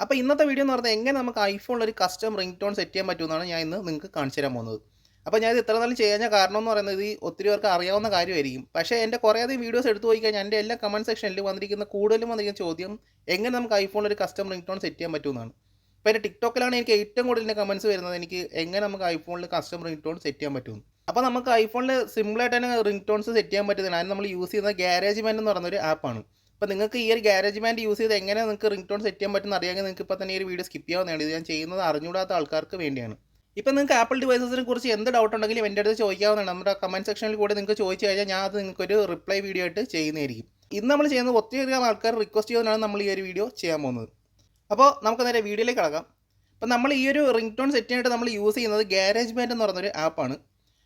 അപ്പോൾ ഇന്നത്തെ വീഡിയോ എന്ന് പറഞ്ഞാൽ എങ്ങനെ നമുക്ക് ഐഫോണിൽ ഒരു കസ്റ്റം റിംഗ് ടോൺ സെറ്റ് ചെയ്യാൻ പറ്റുമെന്നാണ് ഞാൻ ഇന്ന് നിങ്ങൾക്ക് കാണിച്ചു തരാൻ പോകുന്നത്. അപ്പോൾ ഞാനിത് ഇത്ര നാളും ചെയ്യാൻ കാരണം എന്ന് പറയുന്നത് ഈ ഒത്തിരി പേർക്ക് അറിയാവുന്ന കാര്യമായിരിക്കും. പക്ഷേ എൻ്റെ കുറേയധികം വീഡിയോസ് എടുത്തു പോയി കഴിഞ്ഞാൽ എൻ്റെ എല്ലാ കമൻറ്റ് സെക്ഷനിൽ കൂടുതലും വന്നിരിക്കുന്ന ചോദ്യം എങ്ങനെ നമുക്ക് ഐഫോണിൽ ഒരു കസ്റ്റം റിംഗ് ടോൺ സെറ്റ് ചെയ്യാൻ പറ്റുമെന്നാണ്. അപ്പോൾ എൻ്റെ ടിക്ടോക്കിലാണ് എനിക്ക് ഏറ്റവും കൂടുതൽ എൻ്റെ കമൻറ്റ്സ് വരുന്നത്, എനിക്ക് എങ്ങനെ നമുക്ക് ഐഫോണിൽ കസ്റ്റം റിംഗ് ടോൺ സെറ്റ് ചെയ്യാൻ പറ്റുമെന്ന്. അപ്പോൾ നമുക്ക് ഐഫോണിൽ സിമ്പിളായിട്ട് തന്നെ റിംഗ് ടോൺസ് സെറ്റ് ചെയ്യാൻ പറ്റുന്നതാണ്. അതിന് നമ്മൾ യൂസ് ചെയ്യുന്നത് ഗാരേജ്ബാൻഡ് എന്ന് പറയുന്നൊരു ആപ്പാണ്. അപ്പോൾ നിങ്ങൾക്ക് ഈ ഒരു ഗാരേജ്ബാൻഡ് യൂസ് ചെയ്ത് എങ്ങനെ നിങ്ങൾക്ക് റിംഗ് ടോൺ സെറ്റ് ചെയ്യാൻ പറ്റുമെന്ന് അറിയാമെങ്കിൽ നിങ്ങൾക്ക് ഇപ്പോൾ തന്നെ ഈ ഒരു വീഡിയോ സ്കിപ്പ് ചെയ്യാവുന്നതാണ്. ഇത് ഞാൻ ചെയ്യുന്നത് അറിഞ്ഞൂടാത്ത ആൾക്കാർക്ക് വേണ്ടിയാണ്. ഇപ്പോൾ നിങ്ങൾക്ക് ആപ്പിൾ ഡിവൈസസിനെ കുറിച്ച് എന്ത് ഡൗട്ട് ഉണ്ടെങ്കിലും എൻ്റെ അടുത്ത് ചോദിക്കാവുന്നതാണ്. നമ്മുടെ കമൻറ്റ് സെക്ഷനിൽ കൂടെ നിങ്ങൾക്ക് ചോദിച്ചു കഴിഞ്ഞാൽ ഞാൻ അത് നിങ്ങൾക്കൊരു റിപ്ലൈ വീഡിയോ ആയിട്ട് ചെയ്യുന്നതായിരിക്കും. ഇന്ന് നമ്മൾ ചെയ്യുന്നത് ഒത്തിരിയധികം ആൾക്കാർ റിക്വസ്റ്റ് ചെയ്യുന്നതാണ് നമ്മൾ ഈ ഒരു വീഡിയോ ചെയ്യാൻ പോകുന്നത്. അപ്പോൾ നമുക്ക് നേരെ വീഡിയോയിലേക്ക് കിടക്കാം. അപ്പോൾ നമ്മൾ ഈ ഒരു റിംഗ് ടോൺ സെറ്റ് ചെയ്യാനായിട്ട് നമ്മൾ യൂസ് ചെയ്യുന്നത് ഗാരേജ്ബാൻഡ് എന്ന് പറയുന്നൊരു ആപ്പാണ്.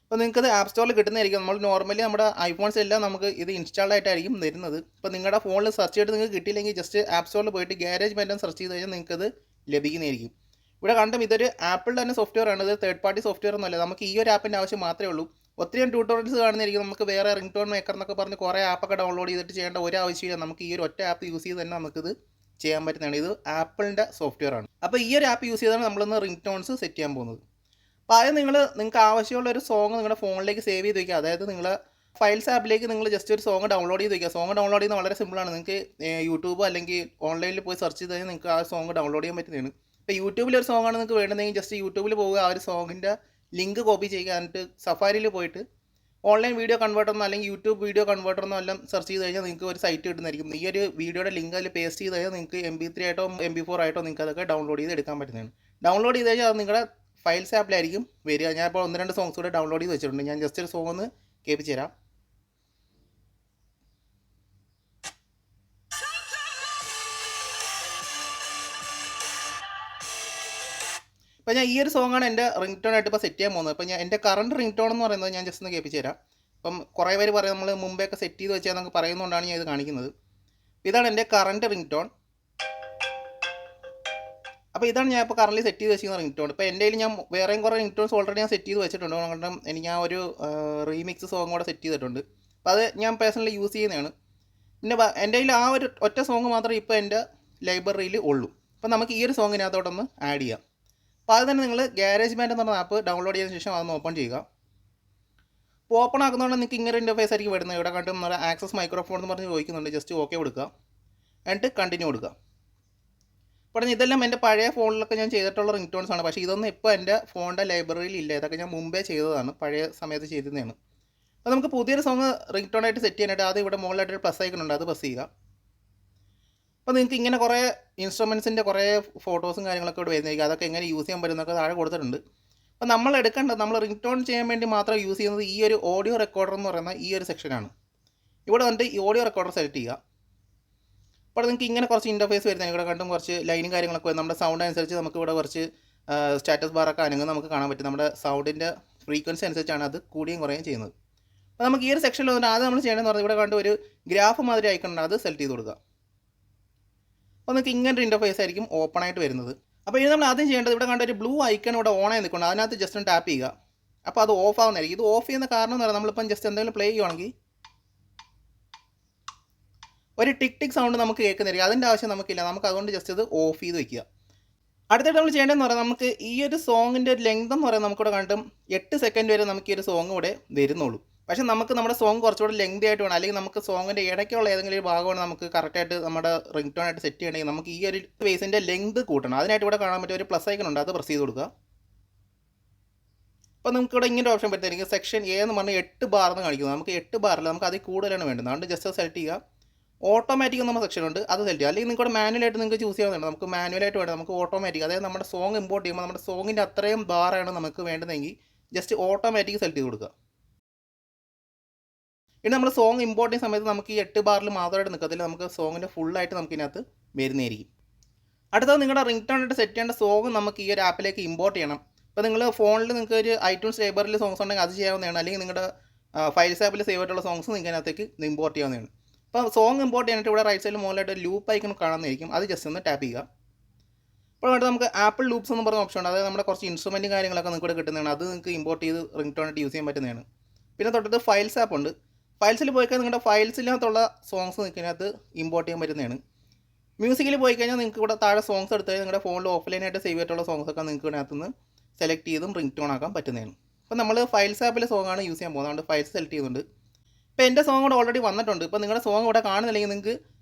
അപ്പോൾ നിങ്ങൾക്കത് ആപ്പ് സ്റ്റോറിൽ കിട്ടുന്നതായിരിക്കും. നമ്മൾ നോർമലി നമ്മുടെ ഐഫോൺസ് എല്ലാം നമുക്ക് ഇത് ഇൻസ്റ്റാൾഡ് ആയിട്ടായിരിക്കും വരുന്നത്. ഇപ്പോൾ നിങ്ങളുടെ ഫോണിൽ സെർച്ച് ചെയ്തിട്ട് നിങ്ങൾക്ക് കിട്ടിയില്ലെങ്കിൽ ജസ്റ്റ് ആപ്പ് സ്റ്റോറിൽ പോയിട്ട് ഗാരേജ്ബാൻഡ് സെർച്ച് ചെയ്ത് കഴിഞ്ഞാൽ നിങ്ങൾക്കത് ലഭിക്കുന്നതായിരിക്കും. ഇവിടെ കണ്ടും ഇതൊരു ആപ്പിളിൻ്റെ തന്നെ സോഫ്റ്റ്വെയർ ആണ്. ഇത് തേർഡ് പാർട്ടി സോഫ്റ്റ്വെയർ ഒന്നുമല്ല. നമുക്ക് ഈ ഒരു ആപ്പിൻ്റെ ആവശ്യം മാത്രമേ ഉള്ളൂ. ഒത്തിരി ട്യൂട്ടോറിയൽസ് കാണുന്നതായിരിക്കും. നമുക്ക് വേറെ റിംഗ് ടോൺ മേക്കർ എന്നൊക്കെ പറഞ്ഞ് കുറേ ആപ്പൊക്കെ ഡൗൺലോഡ് ചെയ്തിട്ട് ചെയ്യേണ്ട ഒരു ആവശ്യമില്ല. നമുക്ക് ഈ ഒരു ഒറ്റ ആപ്പ് യൂസ് ചെയ്ത് തന്നെ നമുക്കിത് ചെയ്യാൻ പറ്റുന്നതാണ്. ഇത് ആപ്പിളിൻ്റെ സോഫ്റ്റ്വെയർ ആണ്. അപ്പോൾ ഈ ഒരു ആപ്പ് യൂസ് ചെയ്താണ് നമ്മളിന്ന് റിംഗ് ടോൺസ് സെറ്റ് ചെയ്യാൻ പോകുന്നത്. അപ്പോൾ ആദ്യം നിങ്ങൾക്ക് ആവശ്യമുള്ള ഒരു സോങ് നിങ്ങളുടെ ഫോണിലേക്ക് സേവ് ചെയ്ത് വയ്ക്കുക. അതായത് നിങ്ങൾ ഫയൽസ് ആപ്പിലേക്ക് നിങ്ങൾ ജസ്റ്റ് ഒരു സോങ് ഡൗൺലോഡ് ചെയ്ത് വയ്ക്കുക. സോങ് ഡൗൺലോഡ് ചെയ്യുന്നത് വളരെ സിമ്പിളാണ്. നിങ്ങൾക്ക് യൂട്യൂബ് അല്ലെങ്കിൽ ഓൺലൈനിൽ പോയി സെർച്ച് ചെയ്ത് കഴിഞ്ഞാൽ നിങ്ങൾക്ക് ആ സോങ് ഡൗൺലോഡ് ചെയ്യാൻ പറ്റുന്നതാണ്. ഇപ്പോൾ യൂട്യൂബിൽ ഒരു സോങ്ങാണ് നിങ്ങൾക്ക് വേണ്ടതെങ്കിൽ ജസ്റ്റ് യൂട്യൂബിൽ പോവുക, ആ ഒരു സോങ്ങിൻ്റെ ലിങ്ക് കോപ്പി ചെയ്യുക, എന്നിട്ട് സഫാരിയിൽ പോയിട്ട് ഓൺലൈൻ വീഡിയോ കൺവേർട്ടറെന്നോ അല്ലെങ്കിൽ യൂട്യൂബ് വീഡിയോ കൺവേർട്ടറെന്നോ എല്ലാം സെർച്ച് ചെയ്ത് കഴിഞ്ഞാൽ നിങ്ങൾക്ക് ഒരു സൈറ്റ് കിട്ടുന്നതായിരിക്കും. ഈ ഒരു വീഡിയോയുടെ ലിങ്ക് അതിൽ പേസ്റ്റ് ചെയ്ത് കഴിഞ്ഞാൽ നിങ്ങൾക്ക് MP3 ആയിട്ടോ MP4 ആയിട്ടോ നിങ്ങൾക്ക് അതൊക്കെ ഡൗൺലോഡ് ചെയ്ത് എടുക്കാൻ പറ്റുന്നതാണ്. ഡൗൺലോഡ് ചെയ്ത് കഴിഞ്ഞാൽ അത് നിങ്ങളുടെ ഫയൽസ് ആപ്പിലായിരിക്കും വരിക. ഞാൻ ഇപ്പോൾ 1-2 സോങ്സ് കൂടെ ഡൗൺലോഡ് ചെയ്ത് വെച്ചിട്ടുണ്ട്. ഞാൻ ജസ്റ്റ് ഒരു സോങ് ഒന്ന് കേൾപ്പിച്ച് തരാം. അപ്പോൾ ഞാൻ ഈ ഒരു സോങ്ങാണ് എൻ്റെ റിംഗ് ടോൺ ആയിട്ട് ഇപ്പോൾ സെറ്റ് ചെയ്യാൻ പോകുന്നത്. അപ്പോൾ ഞാൻ എൻ്റെ കറണ്ട് റിംഗ് ടോൺ എന്ന് പറയുന്നത് ഞാൻ ജസ്റ്റ് ഒന്ന് കേൾപ്പിച്ച് തരാം. അപ്പം കുറേ പേര് പറയും നമ്മൾ മുമ്പേയൊക്കെ സെറ്റ് ചെയ്ത് വെച്ചാൽ പറയുന്നതുകൊണ്ടാണ് ഞാൻ ഇത് കാണിക്കുന്നത്. ഇതാണ് എൻ്റെ കറണ്ട് റിംഗ് ടോൺ. അപ്പോൾ ഇതാണ് ഞാൻ ഇപ്പോൾ കറൻറ്റ്ലി സെറ്റ് ചെയ്ത് വെച്ചിരിക്കുന്ന റിംഗ് ടോൺ. ഇപ്പോൾ എൻ്റെ കയ്യിൽ ഞാൻ വേറെയും കുറേ റിംഗ് ടോൺസ് ഓൾറെഡി ഞാൻ സെറ്റ് ചെയ്ത് വെച്ചിട്ടുണ്ട്. കാരണം എനിക്ക് ആ ഒരു റീമിക്സ് സോങ് കൂടെ സെറ്റ് ചെയ്തിട്ടുണ്ട്. അപ്പോൾ അത് ഞാൻ പേഴ്സണലി യൂസ് ചെയ്യുന്നതാണ്. പിന്നെ എൻ്റെ കയ്യിൽ ആ ഒരു ഒറ്റ സോങ് മാത്രമേ ഇപ്പോൾ എൻ്റെ ലൈബ്രറിയിൽ ഉള്ളൂ. അപ്പോൾ നമുക്ക് ഈ ഒരു സോങ്ങിനകത്തോട്ടൊന്ന് ആഡ് ചെയ്യാം. അപ്പോൾ അത് തന്നെ നിങ്ങൾ ഗാരേജ്ബാൻഡ് എന്ന് പറഞ്ഞ ആപ്പ് ഡൗൺലോഡ് ചെയ്തതിന് ശേഷം അതൊന്ന് ഓപ്പൺ ചെയ്യുക. അപ്പോൾ ഓപ്പൺ ആക്കുന്നതുകൊണ്ട് നിങ്ങൾക്ക് ഇങ്ങനെ ഇൻ്റർഫേസ് ആയിരിക്കും വരുന്നത്. ഇവിടെ കണ്ട് നമ്മുടെ ആക്സസ് മൈക്രോഫോൺ എന്ന് പറഞ്ഞ് ചോദിക്കുന്നുണ്ട്. ജസ്റ്റ് ഓക്കെ കൊടുക്കുക, എന്നിട്ട് കണ്ടിന്യൂ കൊടുക്കുക. പറഞ്ഞ് ഇതെല്ലാം എൻ്റെ പഴയ ഫോണിലൊക്കെ ഞാൻ ചെയ്തിട്ടുള്ള റിംഗ് ടോൺസ് ആണ്. പക്ഷേ ഇതൊന്നും ഇപ്പോൾ എൻ്റെ ഫോണിൻ്റെ ലൈബ്രറിയിൽ ഇല്ല. ഇതൊക്കെ ഞാൻ മുമ്പേ ചെയ്തതാണ്, പഴയ സമയത്ത് ചെയ്തതാണ്. അപ്പോൾ നമുക്ക് പുതിയൊരു സോങ് റിംഗ് ടോൺ ആയിട്ട് സെറ്റ് ചെയ്യാനായിട്ട് അത് ഇവിടെ മുകളിലായിട്ടൊരു പ്ലസ് ഐക്കൺ ഉണ്ട്, അത് പ്രസ് ചെയ്യുക. അപ്പോൾ നിങ്ങൾക്ക് ഇങ്ങനെ കുറേ ഇൻസ്ട്രുമെൻസിൻ്റെ കുറേ ഫോട്ടോസും കാര്യങ്ങളൊക്കെ ഇവിടെ വരുന്നതായിരിക്കും. അതൊക്കെ എങ്ങനെ യൂസ് ചെയ്യാൻ പറ്റുന്നതൊക്കെ താഴെ കൊടുത്തിട്ടുണ്ട്. അപ്പോൾ നമ്മൾ എടുക്കേണ്ടത്, നമ്മൾ റിംഗ് ടോൺ ചെയ്യാൻ വേണ്ടി മാത്രം യൂസ് ചെയ്യുന്നത് ഈ ഒരു ഓഡിയോ റെക്കോർഡർ എന്ന് പറയുന്ന ഈ ഒരു സെക്ഷനാണ്. ഇവിടെ വന്നിട്ട് ഈ ഓഡിയോ റെക്കോർഡർ സെലക്ട് ചെയ്യുക. അപ്പോൾ നിങ്ങൾക്ക് ഇങ്ങനെ കുറച്ച് ഇൻ്റർഫേസ് വരുന്നത് ഇവിടെ കണ്ടും കുറച്ച് ലൈനും കാര്യങ്ങളൊക്കെ വരും. നമ്മുടെ സൗണ്ട് അനുസരിച്ച് നമുക്ക് ഇവിടെ കുറച്ച് സ്റ്റാറ്റസ് ബാറൊക്കെ അനങ്ങുന്നത് നമുക്ക് കാണാൻ പറ്റും. നമ്മുടെ സൗണ്ടിൻ്റെ ഫ്രീക്വൻസി അനുസരിച്ചാണ് അത് കൂടിയും കുറയും ചെയ്യുന്നത്. അപ്പോൾ നമുക്ക് ഈ ഒരു സെക്ഷനിൽ വന്നിട്ട് ആദ്യം നമ്മൾ ചെയ്യണമെന്ന് പറഞ്ഞാൽ ഇവിടെ കണ്ട് ഒരു ഗ്രാഫ് മാതിരി ഐക്കൺ അത് സെലക്ട് ചെയ്ത് കൊടുക്കുക. അപ്പോൾ നിങ്ങൾക്ക് ഇങ്ങനൊരു ഇൻ്റർഫേസ് ആയിരിക്കും ഓപ്പൺ ആയിട്ട് വരുന്നത്. അപ്പോൾ ഇത് നമ്മൾ ആദ്യം ചെയ്യേണ്ടത് ഇവിടെ കണ്ട ഒരു ബ്ലൂ ഐക്കൺ ഇവിടെ ഓൺ ആയി നിൽക്കണം, അതിനകത്ത് ജസ്റ്റ് ഒന്ന് ടാപ്പ് ചെയ്യുക. അപ്പോൾ അത് ഓഫ് ആവുന്നതായിരിക്കും. ഇത് ഓഫ് ചെയ്യുന്ന കാരണം എന്ന് പറഞ്ഞാൽ നമ്മളിപ്പം ജസ്റ്റ് എന്തെങ്കിലും പ്ലേ ചെയ്യുവാണെങ്കിൽ ഒരു ടിക് സൗണ്ട് നമുക്ക് കേൾക്കുന്നില്ല. അതിൻ്റെ ആവശ്യം നമുക്കില്ല. നമുക്ക് അതുകൊണ്ട് ജസ്റ്റ് ഇത് ഓഫ് ചെയ്ത് വെക്കുക. അടുത്തായിട്ട് നമ്മൾ ചെയ്യേണ്ടതെന്ന് പറഞ്ഞാൽ നമുക്ക് ഈ ഒരു സോങ്ങിൻ്റെ ഒരു ലെങ്ത് എന്ന് പറയുന്നത് നമുക്കിവിടെ കണ്ടും 8 സെക്കൻഡ് വരെ നമുക്ക് ഈ ഒരു സോങ് ഇവിടെ വരുന്നുള്ളൂ. പക്ഷേ നമുക്ക് നമ്മുടെ സോങ് കുറച്ചുകൂടെ ലെങ്തി ആയിട്ട് വേണം, അല്ലെങ്കിൽ നമുക്ക് സോങ്ങിൻ്റെ ഇടയ്ക്കുള്ള ഏതെങ്കിലും ഒരു ഭാഗമാണ് നമുക്ക് കറക്റ്റായിട്ട് നമ്മുടെ റിംഗ് ടോൺ ആയിട്ട് സെറ്റ് ചെയ്യണമെങ്കിൽ നമുക്ക് ഈ ഒരു വേസിൻ്റെ ലെങ്ത് കൂട്ടണം. അതിനായിട്ട് ഇവിടെ കാണാൻ പറ്റിയ ഒരു പ്ലസ് ഐക്കൺ ഉണ്ട്, അത് പ്രസ് ചെയ്ത് കൊടുക്കുക. അപ്പോൾ നമുക്കിവിടെ ഇങ്ങനെ ഓപ്ഷൻ പറ്റുമായിരിക്കും. സെക്ഷൻ എ എന്ന് പറഞ്ഞാൽ 8 ബാർ എന്ന് കാണിക്കുന്നത്. നമുക്ക് 8 ബാറിൽ നമുക്ക് അതിൽ കൂടുതലാണ് വേണ്ടത്. അതുകൊണ്ട് ജസ്റ്റ് സെലക്ട് ചെയ്യുക. ഓട്ടോമാറ്റിക് നമ്മൾ സെക്ഷൻ ഉണ്ട്, അത് സെലക്ട് ചെയ്യുക. അല്ലെങ്കിൽ നിങ്ങൾക്ക് മാനുവലായിട്ട് നിങ്ങൾക്ക് ചൂസ് ചെയ്യാവുന്നതാണ്. നമുക്ക് മാനുവലായിട്ട് വേണം, നമുക്ക് ഓട്ടോമാറ്റിക്, അതായത് നമ്മുടെ സോങ് ഇമ്പോർട്ട് ചെയ്യുമ്പോൾ നമ്മുടെ സോങ്ങിൻ്റെ അത്രയും ബാറാണ് നമുക്ക് വേണ്ടതെങ്കിൽ ജസ്റ്റ് ഓട്ടോമാറ്റിക് സെലക്ട് ചെയ്ത് കൊടുക്കുക. ഇനി നമ്മൾ സോങ് ഇമ്പോർട്ട് ചെയ്യുന്ന സമയത്ത് നമുക്ക് ഈ 8 ബാറിൽ മാത്രമായിട്ട് നിൽക്കത്തില്ല, നമുക്ക് സോങ്ങിൻ്റെ ഫുള്ളായിട്ട് നമുക്ക് ഇതിനകത്ത് വരുന്നതായിരിക്കും. അടുത്തത് നിങ്ങളുടെ റിംഗ് ടോൺ ആയിട്ട് സെറ്റ് ചെയ്യേണ്ട സോങ് നമുക്ക് ഈ ഒരു ആപ്പിലേക്ക് ഇമ്പോർട്ട് ചെയ്യണം. ഇപ്പോൾ നിങ്ങൾ ഫോണിൽ നിങ്ങൾക്ക് ഒരു ഐറ്റ്യൂൺസ് ലൈബ്രറിയിൽ സോങ്സ് ഉണ്ടെങ്കിൽ അത് ചെയ്യാവുന്നതാണ്. അല്ലെങ്കിൽ നിങ്ങളുടെ ഫയൽസ് ആപ്പിൽ സേവ് ആയിട്ടുള്ള സോങ്സ് നിങ്ങൾക്ക് അതിനകത്തേക്ക് ഇമ്പോർട്ട് ചെയ്യാവുന്നതാണ്. അപ്പോൾ സോങ് ഇമ്പോർട്ട് ചെയ്യാനായിട്ട് ഇവിടെ റൈറ്റ് സൈഡിൽ മുകളിലായിട്ട് ഒരു ലൂപ്പ് ഐക്കൺ കാണുന്നതായിരിക്കും, അത് ജസ്റ്റ് ഒന്ന് ടാപ്പ് ചെയ്യുക. അപ്പോൾ വേണ്ട നമുക്ക് ആപ്പിൾ ലൂപ്സ് എന്ന് പറഞ്ഞ ഓപ്ഷൻ ഉണ്ട്, അതായത് നമ്മുടെ കുറച്ച് ഇൻസ്ട്രുമെൻറ്റും കാര്യങ്ങളൊക്കെ നിങ്ങൾക്ക് ഇവിടെ കിട്ടുന്നതാണ്. അത് നിങ്ങൾക്ക് ഇമ്പോർട്ട് ചെയ്ത് റിംഗ് ടോൺ ആയിട്ട് യൂസ് ചെയ്യാൻ പറ്റുന്നതാണ്. പിന്നെ തൊട്ടടുത്ത് ഫയൽസ് ആപ്പ് ഉണ്ട്. ഫയൽസിൽ പോയിക്കാൻ നിങ്ങളുടെ ഫയൽസിനകത്തുള്ള സോങ്സ് നിൽക്കുന്നതിനകത്ത് ഇമ്പോർട്ട് ചെയ്യാൻ പറ്റുന്നതാണ്. മ്യൂസിക്കിൽ പോയി കഴിഞ്ഞാൽ നിങ്ങൾക്ക് ഇവിടെ താഴെ സോങ്സ് എടുത്ത് കഴിഞ്ഞാൽ നിങ്ങളുടെ ഫോണിൽ ഓഫ്ലൈനായിട്ട് സേവ് ചെയ്തിട്ടുള്ള സോങ്സൊക്കെ നിങ്ങൾക്ക് ഇതിനകത്തുനിന്ന് സെലക്ട് ചെയ്തും റിംഗ് ടോൺ ആക്കാൻ പറ്റുന്നതാണ്. അപ്പോൾ നമ്മൾ ഫയൽസ് ആപ്പിലെ സോങ്ങാണ് യൂസ് ചെയ്യാൻ പോകുന്നത്. അതുകൊണ്ട് ഫയൽസ് സെലക്ട് ചെയ്യുന്നുണ്ട്. ഇപ്പോൾ എൻ്റെ സോങ് ഇവിടെ ഓൾറെഡി വന്നിട്ടുണ്ട്. ഇപ്പോൾ നിങ്ങളുടെ സോങ് ഇവിടെ കാണുന്നില്ലെങ്കിൽ നിങ്ങൾക്ക്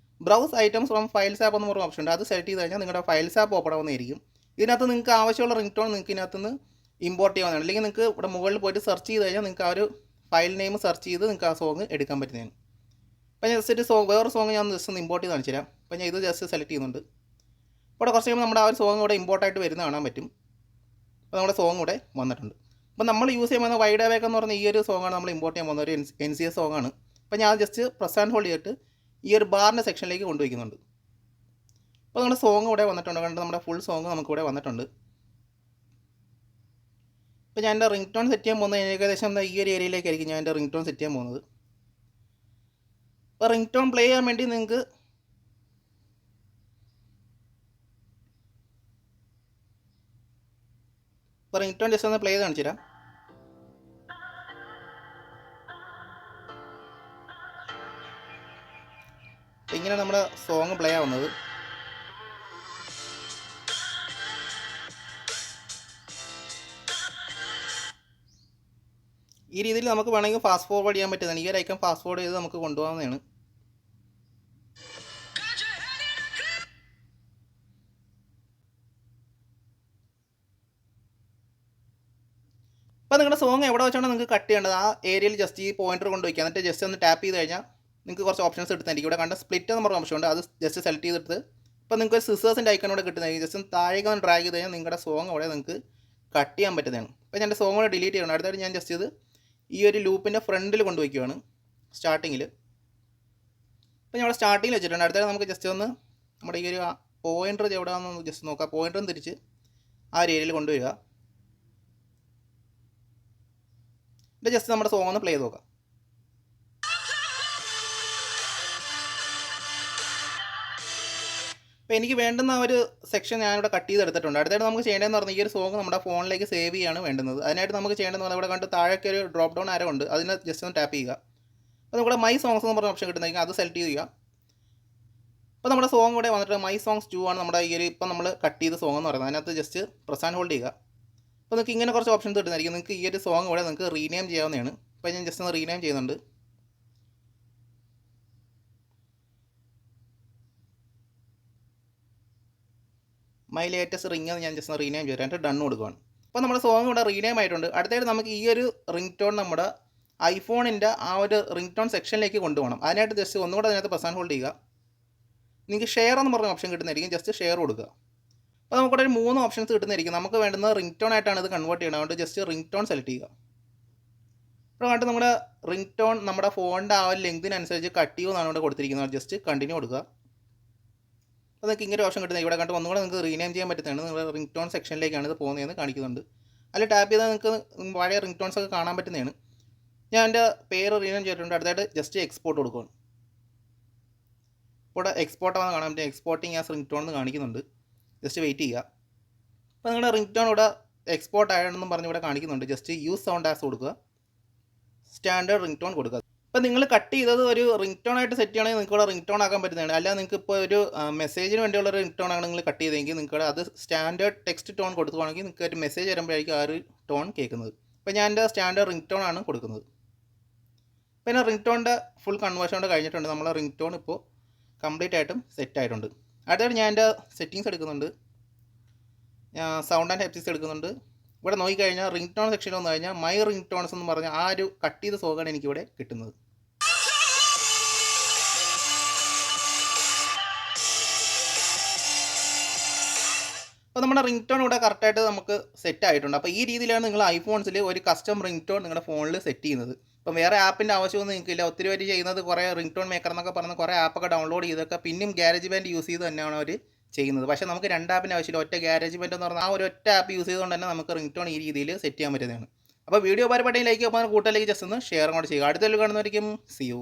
browse items from files app എന്ന് പറഞ്ഞ ഓപ്ഷൻ ഉണ്ട്. അത് സെലക്ട് ചെയ്ത് കഴിഞ്ഞാൽ നിങ്ങളുടെ ഫയൽസ് ആപ്പ് ഓപ്പൺ ആവുന്നതായിരിക്കും. ഇതിനകത്ത് നിങ്ങൾക്ക് ആവശ്യമുള്ള റിംഗ് ടോൺ നിങ്ങൾക്ക് ഇതിനകത്തുനിന്ന് ഇമ്പോർട്ട് ചെയ്യാവുന്നതാണ്. അല്ലെങ്കിൽ നിങ്ങൾക്ക് ഇവിടെ മുകളിൽ പോയിട്ട് സെർച്ച് ചെയ്ത് കഴിഞ്ഞാൽ നിങ്ങൾക്ക് ആ ഒരു ഫയൽ നെയിം സെർച്ച് ചെയ്ത് നിങ്ങൾക്ക് ആ സോങ് എടുക്കാൻ പറ്റുന്നതാണ്. അപ്പോൾ ഞാൻ ജസ്റ്റ് വേറെ സോങ് ഞാൻ ജസ്റ്റ് ഒന്ന് ഇമ്പോർട്ട് ചെയ്ത് കാണിച്ചു തരാം. അപ്പോൾ ഞാൻ ഇത് ജസ്റ്റ് സെലക്ട് ചെയ്യുന്നുണ്ട്. ഇവിടെ കുറച്ച് കഴിയുമ്പോൾ നമ്മുടെ ആ ഒരു സോങ് ഇവിടെ ഇമ്പോർട്ടായിട്ട് വരുന്ന കാണാൻ പറ്റും. അപ്പോൾ നമ്മുടെ സോങ് ഇവിടെ വന്നിട്ടുണ്ട്. അപ്പോൾ നമ്മൾ യൂസ് ചെയ്യാൻ പോകുന്ന വൈഡ് അവേക്ക് എന്ന് പറഞ്ഞ ഈ ഒരു സോങ്ങാണ് നമ്മൾ ഇമ്പോർട്ട് ചെയ്യാൻ പോകുന്ന ഒരു NCS സോങ്ങാണ്. അപ്പോൾ ഞാൻ ജസ്റ്റ് പ്രസ് ആൻഡ് ഹോൾഡ് ചെയ്തിട്ട് ഈ ഒരു ബാറിൻ്റെ സെക്ഷനിലേക്ക് കൊണ്ടുവയ്ക്കുന്നുണ്ട്. അപ്പോൾ നമ്മുടെ സോങ് ഇവിടെ വന്നിട്ടുണ്ട്. കണ്ട് നമ്മുടെ ഫുൾ സോങ് നമുക്കിവിടെ വന്നിട്ടുണ്ട്. ഇപ്പോൾ ഞാൻ എൻ്റെ റിംഗ് ടോൺ സെറ്റ് ചെയ്യാൻ പോകുന്നത് ഏകദേശം ഈ ഒരു ഏരിയയിലേക്കായിരിക്കും ഞാൻ എൻ്റെ റിംഗ് ടോൺ സെറ്റ് ചെയ്യാൻ പോകുന്നത്. അപ്പോൾ റിംഗ് ടോൺ പ്ലേ ചെയ്യാൻ വേണ്ടി നിങ്ങൾക്ക് ഇപ്പോൾ റിംഗ് ടോൺ ജസ്റ്റ് ഒന്ന് പ്ലേ ചെയ്ത് കാണിച്ചു തരാം. ഇങ്ങനെ നമ്മുടെ സോങ് പ്ലേ ആവുന്നത്. ഈ രീതിയിൽ നമുക്ക് വേണമെങ്കിൽ ഫാസ്റ്റ് ഫോർവേഡ് ചെയ്യാൻ പറ്റുന്നതാണ്. ഈ ഒരു ഐക്കൺ ഫാസ്റ്റ് ഫോർവേഡ് ചെയ്ത് നമുക്ക് കൊണ്ടുപോകാവുന്നതാണ്. അപ്പോൾ നിങ്ങളുടെ സോങ് എവിടെ വെച്ചാണ് നിങ്ങൾക്ക് കട്ട് ചെയ്യേണ്ടത് ആ ഏരിയയിൽ ജസ്റ്റ് ഈ പോയിന്റർ കൊണ്ട് വയ്ക്കുക. എന്നിട്ട് ജസ്റ്റ് ഒന്ന് ടാപ്പ് ചെയ്ത് കഴിഞ്ഞാൽ നിങ്ങൾക്ക് കുറച്ച് ഓപ്ഷൻസ് എടുത്തായിരിക്കും. ഇവിടെ കണ്ട സ്പ്ലിറ്റ് എന്ന് പറഞ്ഞ ഓപ്ഷൻ ഉണ്ട്. അത് ജസ്റ്റ് സെലക്ട് ചെയ്തിട്ട് ഇപ്പോൾ നിങ്ങൾക്ക് സിസേഴ്സിൻ്റെ ഐക്കൺ ഇവിടെ കിട്ടുന്നതായിരിക്കും. ജസ്റ്റ് താഴേക്ക് ഒന്ന് ഡ്രാഗ് ചെയ്ത് കഴിഞ്ഞാൽ നിങ്ങളുടെ സോങ് അവിടെ നിങ്ങൾക്ക് കട്ട് ചെയ്യാൻ പറ്റുന്നതാണ്. അപ്പോൾ ഞാൻ എൻ്റെ സോങ് ഇവിടെ ഡിലീറ്റ് ചെയ്യണം. അടുത്തായിട്ട് ഞാൻ ജസ്റ്റ് ഇത് ഈ ഒരു ലൂപ്പിൻ്റെ ഫ്രണ്ടിൽ കൊണ്ടുവയ്ക്കുകയാണ് സ്റ്റാർട്ടിങ്ങിൽ. അപ്പോൾ ഞാൻ ഇവിടെ സ്റ്റാർട്ടിങ്ങിൽ വെച്ചിട്ടുണ്ട്. അടുത്തായിട്ട് നമുക്ക് ജസ്റ്റ് ഒന്ന് നമ്മുടെ ഈ ഒരു പോയിന്റർ എവിടെയാണെന്ന് ജസ്റ്റ് നോക്കാം. പോയിന്ററും തിരിച്ച് ആ ഒരു ഏരിയയിൽ കൊണ്ടുവരിക. ഇത് ജസ്റ്റ് നമ്മുടെ സോങ് ഒന്ന് പ്ലേ ചെയ്ത് നോക്കാം. അപ്പോൾ എനിക്ക് വേണ്ടുന്ന ആ ഒരു സെക്ഷൻ ഞാനിവിടെ കട്ട് ചെയ്തെടുത്തിട്ടുണ്ട്. അടുത്തായിട്ട് നമുക്ക് ചെയ്യേണ്ടതെന്ന് പറഞ്ഞാൽ ഈ ഒരു സോങ് നമ്മുടെ ഫോണിലേക്ക് സേവ് ചെയ്യാണ് വേണ്ടുന്നത്. അതിനായിട്ട് നമുക്ക് ചെയ്യേണ്ടതെന്ന് പറഞ്ഞാൽ ഇവിടെ കണ്ട് താഴേക്ക് ഒരു ഡ്രോപ്പ് ഡൗൺ ആരോ ഉണ്ട്. അതിനെ ജസ്റ്റ് ഒന്ന് ടാപ്പ് ചെയ്യുക. അപ്പോൾ നമ്മുടെ മൈ സോങ്സ് എന്ന് പറഞ്ഞ ഓപ്ഷൻ കിട്ടുന്നതായിരിക്കും. അത് സെലക്ട് ചെയ്യുക. അപ്പോൾ നമ്മുടെ സോങ് ഇവിടെ വന്നിട്ട് മൈ സോങ്സ് 2 ആണ് നമ്മുടെ ഈ ഒരു ഇപ്പം നമ്മൾ കട്ട് ചെയ്ത സോങ് എന്ന് പറയുന്നത്. അതിനകത്ത് ജസ്റ്റ് പ്രസ് ആൻഡ് ഹോൾഡ് ചെയ്യുക. അപ്പോൾ നിങ്ങൾക്ക് ഇങ്ങനെ കുറച്ച് ഓപ്ഷൻസ് കിട്ടുന്നതായിരിക്കും. നിങ്ങൾക്ക് ഈ ഒരു സോങ് ഇവിടെ നിങ്ങൾക്ക് റീനെയിം ചെയ്യാവുന്നതാണ്. അപ്പോൾ ഞാൻ ജസ്റ്റ് ഒന്ന് റീനെയിം ചെയ്യുന്നുണ്ട്. മൈ ലേറ്റസ്റ്റ് റിംഗ് എന്ന് ഞാൻ ജസ്റ്റ് ഒന്ന് റീനെയിം ചെയ്തിട്ട് എന്നിട്ട് ഡൺ കൊടുക്കുകയാണ്. അപ്പോൾ നമ്മുടെ സോങ് ഇവിടെ റീനെയിം ആയിട്ടുണ്ട്. അടുത്തായിട്ട് നമുക്ക് ഈ ഒരു റിംഗ് ടോൺ നമ്മുടെ ഐഫോണിൻ്റെ ആ ഒരു റിംഗ് ടോൺ സെക്ഷനിലേക്ക് കൊണ്ടുപോകണം. അതിനായിട്ട് ജസ്റ്റ് ഒന്നുകൂടെ അതിനകത്ത് പ്രസ് ആൻഡ് ഹോൾഡ് ചെയ്യുക. നിങ്ങൾക്ക് ഷെയർ എന്ന് പറഞ്ഞ ഓപ്ഷൻ കിട്ടുന്നതായിരിക്കും. ജസ്റ്റ് ഷെയർ കൊടുക്കുക. അപ്പോൾ നമുക്കിവിടെ ഒരു 3 ഓപ്ഷൻസ് കിട്ടുന്നതായിരിക്കും. നമുക്ക് വേണ്ടുന്നത് റിംഗ് ടോൺ ആയിട്ടാണ് ഇത് കൺവേർട്ട് ചെയ്യണം. അതുകൊണ്ട് ജസ്റ്റ് റിംഗ് ടോൺ സെലക്ട് ചെയ്യുക. ഇപ്പോൾ കണ്ടിട്ട് നമ്മുടെ റിംഗ് ടോൺ നമ്മുടെ ഫോണിൻ്റെ ആ ഒരു ലെങ്തിനനുസരിച്ച് കട്ട് ചെയ്യുമെന്നാണ് ഇവിടെ കൊടുത്തിരിക്കുന്നത്. ജസ്റ്റ് കണ്ടിന്യൂ കൊടുക്കുക. അപ്പോൾ നിങ്ങൾക്ക് ഇങ്ങനെ ഓപ്ഷൻ കിട്ടുന്നത് ഇവിടെ കണ്ട് ഒന്നുകൂടെ നിങ്ങൾക്ക് റീനെയിം ചെയ്യാൻ പറ്റുന്നതാണ്. നിങ്ങൾ റിംഗ് ടോൺ സെക്ഷനിലേക്കാണ് ഇത് പോകുന്നതെന്ന് കാണിക്കുന്നുണ്ട്. അതിൽ ടാപ്പ് ചെയ്താൽ നിങ്ങൾക്ക് പഴയ റിംഗ് ടോൺസ് ഒക്കെ കാണാൻ പറ്റുന്നതാണ്. ഞാൻ എൻ്റെ പേര് റീനെയിം ചെയ്തിട്ടുണ്ട്. അടുത്തായിട്ട് ജസ്റ്റ് എക്സ്പോർട്ട് കൊടുക്കുകയാണ്. ഇവിടെ എക്സ്പോർട്ട് ആണെന്ന് കാണാൻ പറ്റും. എക്സ്പോർട്ടിങ് ആസ് റിംഗ് ടോൺ എന്ന് കാണിക്കുന്നുണ്ട്. ജസ്റ്റ് വെയിറ്റ് ചെയ്യുക. അപ്പോൾ നിങ്ങളുടെ റിംഗ് ടോൺ ഇവിടെ എക്സ്പോർട്ട് ആയതെന്നും പറഞ്ഞ് ഇവിടെ കാണിക്കുന്നുണ്ട്. ജസ്റ്റ് യൂസ് സൗണ്ട് ആസ് കൊടുക്കുക. സ്റ്റാൻഡേർഡ് റിംഗ് ടോൺ കൊടുക്കുക. ഇപ്പോൾ നിങ്ങൾ കട്ട് ചെയ്തത് ഒരു റിംഗ് ടോൺ ആയിട്ട് സെറ്റ് ചെയ്യണമെങ്കിൽ നിങ്ങൾക്ക് ഇവിടെ റിംഗ് ടോൺ ആക്കാൻ പറ്റുന്നതാണ്. അല്ല നിങ്ങൾക്ക് ഇപ്പോൾ ഒരു മെസ്സേജിന് വേണ്ടിയുള്ള റിംഗ് ടോൺ ആണ് നിങ്ങൾ കട്ട് ചെയ്തെങ്കിൽ നിങ്ങൾക്ക് അത് സ്റ്റാൻഡേർഡ് ടെക്സ്റ്റ് ടോൺ കൊടുക്കുകയാണെങ്കിൽ നിങ്ങൾക്ക് ഒരു മെസ്സേജ് വരുമ്പോഴായിരിക്കും ആ ഒരു ടോൺ കേൾക്കുന്നത്. ഇപ്പോൾ ഞാൻ എൻ്റെ സ്റ്റാൻഡേർഡ് റിംഗ് ടോൺ ആണ് കൊടുക്കുന്നത്. പിന്നെ റിംഗ് ടോണിൻ്റെ ഫുൾ കൺവേർഷൻ കൊണ്ട് കഴിഞ്ഞിട്ടുണ്ട്. നമ്മളെ റിംഗ് ടോൺ ഇപ്പോൾ കംപ്ലീറ്റ് ആയിട്ടും സെറ്റ് ആയിട്ടുണ്ട്. അടുത്തായിട്ട് ഞാൻ എൻ്റെ സെറ്റിങ്സ് എടുക്കുന്നുണ്ട്. സൗണ്ട് ആൻഡ് ഹെപ്സിക്സ് എടുക്കുന്നുണ്ട്. ഇവിടെ നോക്കിക്കഴിഞ്ഞാൽ റിംഗ് ടോൺ സെക്ഷനിൽ വന്നു കഴിഞ്ഞാൽ മൈ റിംഗ് ടോൺസ് എന്ന് പറഞ്ഞാൽ ആ ഒരു കട്ട് ചെയ്ത സോങ്ങാണ് എനിക്കിവിടെ കിട്ടുന്നത്. അപ്പോൾ നമ്മുടെ റിംഗ് ടോൺ ഇവിടെ കറക്റ്റായിട്ട് നമുക്ക് സെറ്റ് ആയിട്ടുണ്ട്. അപ്പോൾ ഈ രീതിയിലാണ് നിങ്ങൾ ഐഫോൺസിൽ ഒരു കസ്റ്റം റിംഗ് ടോൺ നിങ്ങളുടെ ഫോണിൽ സെറ്റ് ചെയ്യുന്നത്. ഇപ്പം വേറെ ആപ്പിൻ്റെ ആവശ്യമൊന്നും നിങ്ങൾക്കില്ല. ഒത്തിരി പേര് ചെയ്യുന്നത് കുറേ റിംഗ് ടോൺ മേക്കർ എന്നൊക്കെ പറഞ്ഞ് കുറേ ആപ്പൊക്കെ ഡൗൺലോഡ് ചെയ്തൊക്കെ പിന്നെയും ഗാരേജ് ബാൻഡ് യൂസ് ചെയ്ത് തന്നെയാണ് അവർ ചെയ്യുന്നത്. പക്ഷേ നമുക്ക് 2 ആപ്പിൻ്റെ ആവശ്യമില്ല. ഒറ്റ ഗാരേജ് ബാൻഡ് എന്ന് പറഞ്ഞാൽ ആ ഒരു ഒറ്റ ആപ്പ് യൂസ് ചെയ്തുകൊണ്ട് തന്നെ നമുക്ക് റിംഗ് ടോൺ ഈ രീതിയിൽ സെറ്റ് ചെയ്യാൻ പറ്റുന്നതാണ്. അപ്പോൾ വീഡിയോ ഉപകാരപ്പെട്ടെങ്കിൽ ലൈക്ക് അപ്പോൾ കൂട്ടത്തിലേക്ക് ജസ്റ്റ് ഒന്ന് ഷെയർ കൂടെ ചെയ്യുക. അടുത്തൊരു കാണുന്നവരിക്കും സി യു.